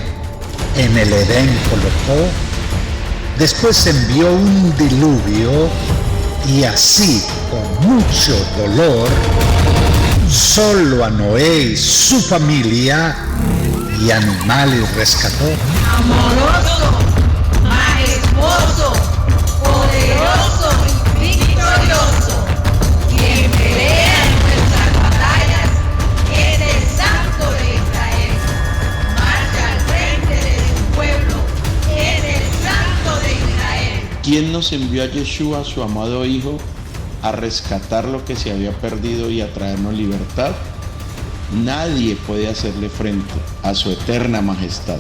en el Edén colocó, después envió un diluvio y así con mucho dolor solo a Noé y su familia y animales rescató. Amoroso, majestuoso, poderoso y victorioso, quien pelea en nuestras batallas es el Santo de Israel. Marcha al frente de su pueblo, es el Santo de Israel. ¿Quién nos envió a Yeshua, su amado Hijo, a rescatar lo que se había perdido y a traernos libertad? Nadie puede hacerle frente a su eterna majestad,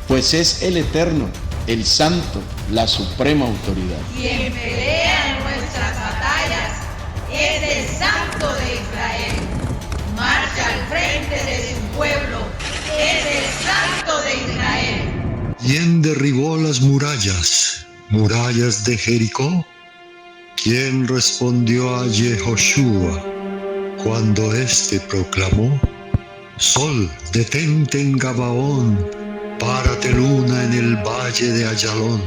pues es el Eterno, el Santo, la suprema autoridad. Quien pelea en nuestras batallas es el Santo de Israel. Marcha al frente de su pueblo, es el Santo de Israel. ¿Quién derribó las murallas de Jericó? ¿Quién respondió a Yehoshua cuando éste proclamó: Sol, detente en Gabaón, párate luna en el valle de Ayalón?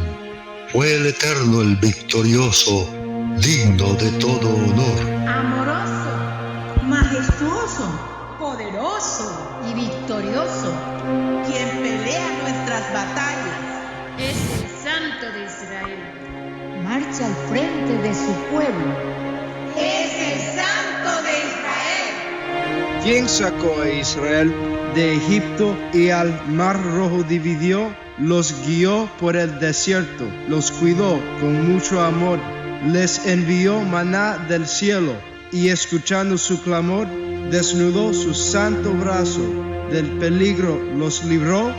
Fue el Eterno, el victorioso, digno de todo honor. Amoroso, majestuoso, poderoso y victorioso, quien pelea nuestras batallas es el Santo de Israel. Marcha al frente de su pueblo, es el Santo de Israel. ¿Quién sacó a Israel de Egipto y al Mar Rojo dividió? Los guió por el desierto, los cuidó con mucho amor, les envió maná del cielo y escuchando su clamor, desnudó su santo brazo, del peligro los libró.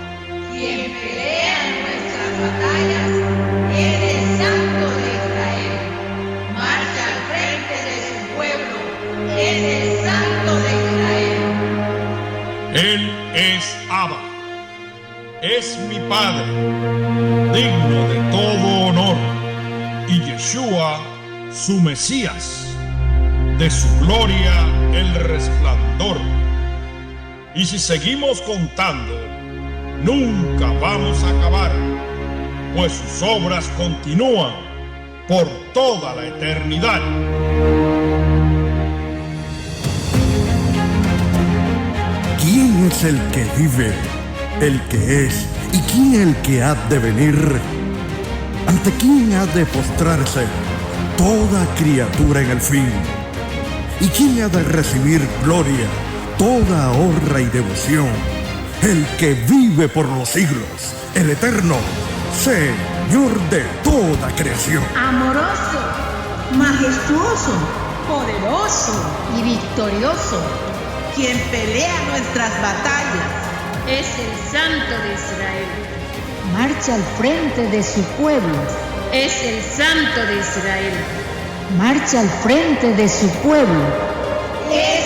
Quien pelea en nuestras batallas es el Santo de Israel. Marcha al frente de su pueblo, es el Santo de Israel. Él es Abba, es mi Padre, digno de todo honor, y Yeshua, su Mesías, de su gloria el resplandor. Y si seguimos contando, nunca vamos a acabar, pues sus obras continúan por toda la eternidad. ¿Quién es el que vive, el que es y quién el que ha de venir? ante quien ha de postrarse toda criatura en el fin, y quien ha de recibir gloria, toda honra y devoción, el que vive por los siglos, el eterno Señor de toda creación. Amoroso, majestuoso, poderoso y victorioso, quien pelea nuestras batallas, es el Santo de Israel. Marcha al frente de su pueblo. Es el Santo de Israel. Marcha al frente de su pueblo. Es